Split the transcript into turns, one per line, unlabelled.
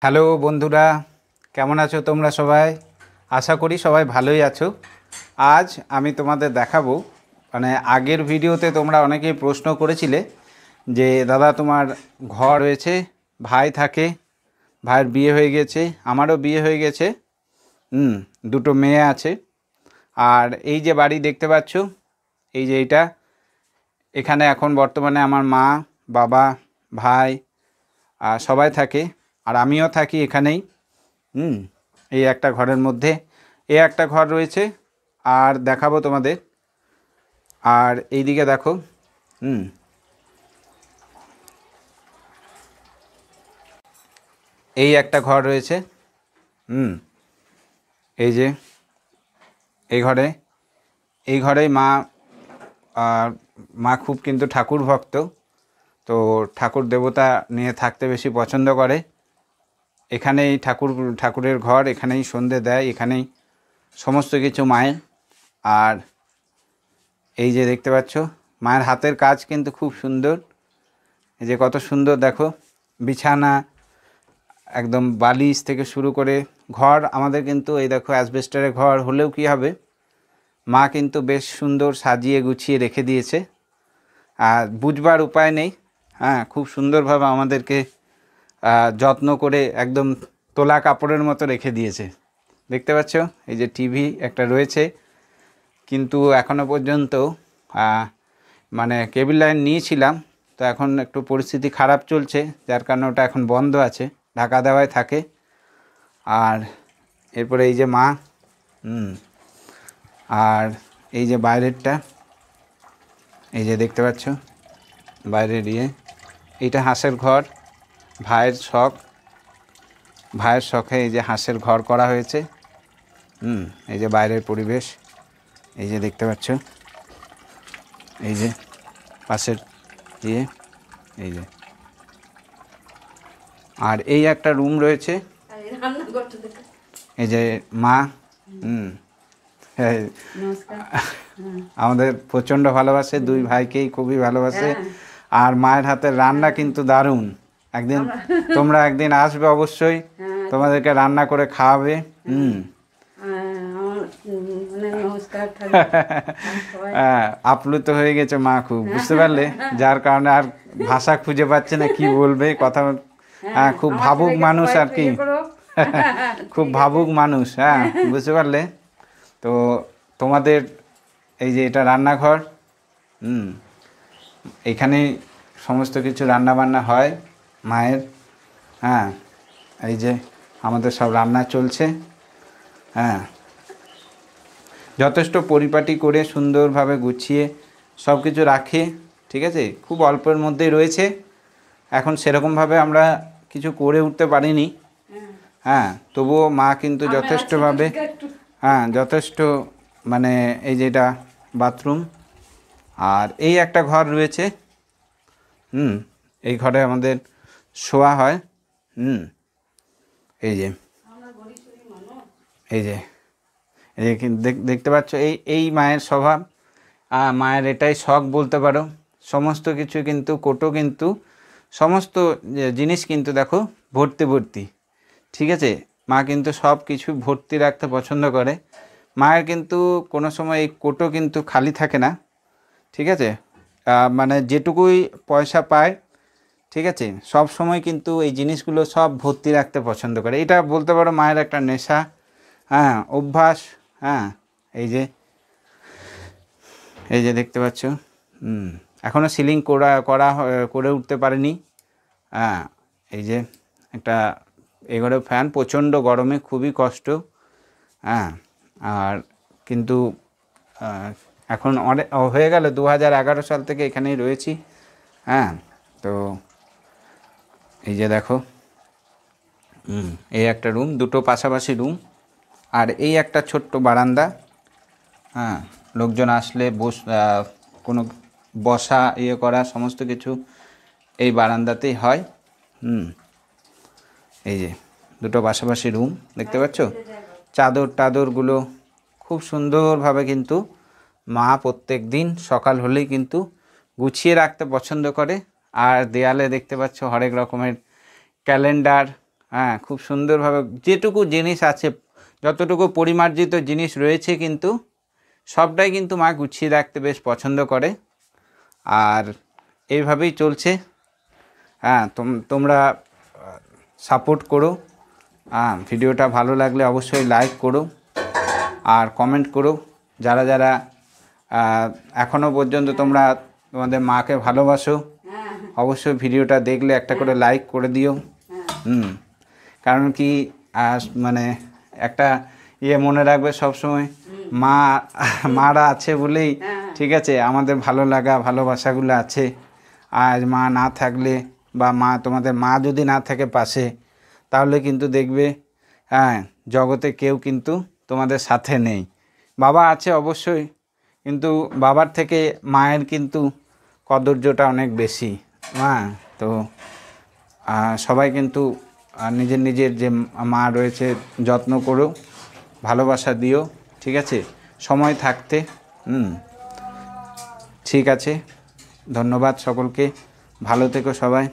Hello বন্ধুরা, কেমন আছো তোমরা সবাই? আশা করি সবাই ভালোই আছো। আজ আমি তোমাদের দেখাবো, আগের ভিডিওতে তোমরা অনেকেই প্রশ্ন করেছিলে যে দাদা তোমার ঘর রয়েছে, ভাই থাকে, ভাইয়ের বিয়ে হয়ে গেছে, আমারও বিয়ে হয়ে গেছে, দুটো মেয়ে আছে। আর এই যে বাড়ি দেখতে পাচ্ছ, এই যে এখানে এখন বর্তমানে আমার মা, বাবা, ভাই আর সবাই থাকে, আর আমিও থাকি এখানেই। এই একটা ঘরের মধ্যে এই একটা ঘর রয়েছে, আর দেখাবো তোমাদের। আর এইদিকে দেখো, এই একটা ঘর রয়েছে। এই যে এই ঘরেই মা খুব কিন্তু ঠাকুর ভক্ত, তো ঠাকুর দেবতা নিয়ে থাকতে বেশি পছন্দ করে। এখানেই ঠাকুরের ঘর, এখানেই সন্ধে দেয়, এখানেই সমস্ত কিছু মায়ের। আর এই যে দেখতে পাচ্ছ, মায়ের হাতের কাজ কিন্তু খুব সুন্দর। এই যে কত সুন্দর দেখো, বিছানা একদম বালিশ থেকে শুরু করে ঘর আমাদের কিন্তু এই দেখো অ্যাসবেস্টারের ঘর হলেও কি হবে, মা কিন্তু বেশ সুন্দর সাজিয়ে গুছিয়ে রেখে দিয়েছে। আর বুঝবার উপায় নেই, খুব সুন্দরভাবে আমাদেরকে যত্ন করে একদম তোলা কাপড়ের মতো রেখে দিয়েছে। দেখতে পাচ্ছ, এই যে টিভি একটা রয়েছে, কিন্তু এখনও পর্যন্ত কেবল লাইন নিয়েছিলাম, তো এখন একটু পরিস্থিতি খারাপ চলছে, যার কারণে ওটা এখন বন্ধ আছে, ঢাকা দেওয়াই থাকে। আর এরপরে এই যে মা, আর এই যে বাইরেরটা, এই যে দেখতে পাচ্ছ বাইরের এইটা হাঁসের ঘর, ভাইয়ের শখে এই যে হাঁসের ঘর করা হয়েছে। এই যে বাইরের পরিবেশ, এই যে দেখতে পাচ্ছ, এই যে পাশের এই যে। আর এই একটা রুম রয়েছে, এই যে মা আমাদের প্রচণ্ড ভালোবাসে, দুই ভাইকেই খুবই ভালোবাসে। আর মায়ের হাতের রান্না কিন্তু দারুণ। তোমরা একদিন আসবে অবশ্যই, তোমাদেরকে রান্না করে খাওয়াবে। আপ্লুত হয়ে গেছে মা খুব, বুঝতে পারলে, যার কারণে আর ভাষা খুঁজে পাচ্ছে না কি বলবে কথা। খুব ভাবুক মানুষ আর কি, খুব ভাবুক মানুষ, বুঝতে পারলে। তো তোমাদের এই যে এটা রান্নাঘর, এখানেই সমস্ত কিছু রান্না বান্না হয় মায়ের। এই যে আমাদের সব রান্না চলছে। যথেষ্ট পরিপাটি করে সুন্দরভাবে গুছিয়ে সব কিছু রাখে, ঠিক আছে। খুব অল্পের মধ্যেই রয়েছে, এখন সেরকমভাবে আমরা কিছু করে উঠতে পারিনি। তবুও মা কিন্তু যথেষ্টভাবে, যথেষ্ট, এই যেটা বাথরুম। আর এই একটা ঘর রয়েছে, এই ঘরে আমাদের শোয়া হয়। এই যে এই যে দেখতে পাচ্ছ, এই মায়ের স্বভাব, মায়ের এটাই শখ বলতে পারো। সমস্ত কিছু কিন্তু কিন্তু সমস্ত জিনিস কিন্তু দেখো ভর্তি, ঠিক আছে। মা কিন্তু সব কিছু ভর্তি রাখতে পছন্দ করে। মায়ের কিন্তু কোনো সময় এই কোটো কিন্তু খালি থাকে না, ঠিক আছে। যেটুকুই পয়সা পায়, ঠিক আছে, সব সময় কিন্তু এই জিনিসগুলো সব ভর্তি রাখতে পছন্দ করে। এটা বলতে পারো মায়ের একটা নেশা, অভ্যাস। এই যে দেখতে পাচ্ছ, এখনও সিলিং করে উঠতে পারেনি। এই যে একটা এঘরে ফ্যান, প্রচণ্ড গরমে খুবই কষ্ট। আর কিন্তু এখন অনেক হয়ে গেল, 2011 সাল থেকে এখানেই রয়েছি। তো এই যে দেখো, এই একটা রুম, দুটো পাশাপাশি রুম, আর এই একটা ছোট্ট বারান্দা। লোকজন আসলে কোনো বসা করা সমস্ত কিছু এই বারান্দাতেই হয়। এই যে দুটো পাশাপাশি রুম দেখতে পাচ্ছ। চাদরগুলো খুব সুন্দরভাবে কিন্তু মা প্রত্যেক দিন সকাল হলেই কিন্তু গুছিয়ে রাখতে পছন্দ করে। আর দেয়ালে দেখতে পাচ্ছ হরেক রকমের ক্যালেন্ডার, হ্যাঁ, খুব সুন্দরভাবে যেটুকু জিনিস আছে, যতটুকু পরিমার্জিত জিনিস রয়েছে, কিন্তু সবটাই কিন্তু মা গুছিয়ে রাখতে বেশ পছন্দ করে। আর এইভাবেই চলছে। হ্যাঁ, তোমরা সাপোর্ট করো। হ্যাঁ, ভিডিওটা ভালো লাগলে অবশ্যই লাইক করো আর কমেন্ট করো। যারা যারা এখনও পর্যন্ত তোমরা তোমাদের মাকে ভালোবাসো, অবশ্যই ভিডিওটা দেখলে একটা করে লাইক করে দিও। কারণ কি মানে একটা মনে রাখবে সবসময়, মারা আছে বলেই, ঠিক আছে, আমাদের ভালো লাগা ভালোবাসাগুলো আছে। আজ মা না থাকলে বা তোমাদের মা যদি না থাকে পাশে, তাহলে কিন্তু দেখবে জগতে কেউ কিন্তু তোমাদের সাথে নেই। বাবা আছে অবশ্যই, কিন্তু বাবার থেকে মায়ের কিন্তু কদর্যটা অনেক বেশি। তো সবাই কিন্তু নিজের নিজের যে মা রয়েছে যত্ন করো, ভালোবাসা দিও, ঠিক আছে, সময় থাকতে। ঠিক আছে, ধন্যবাদ সকলকে, ভালো থেকো সবাই।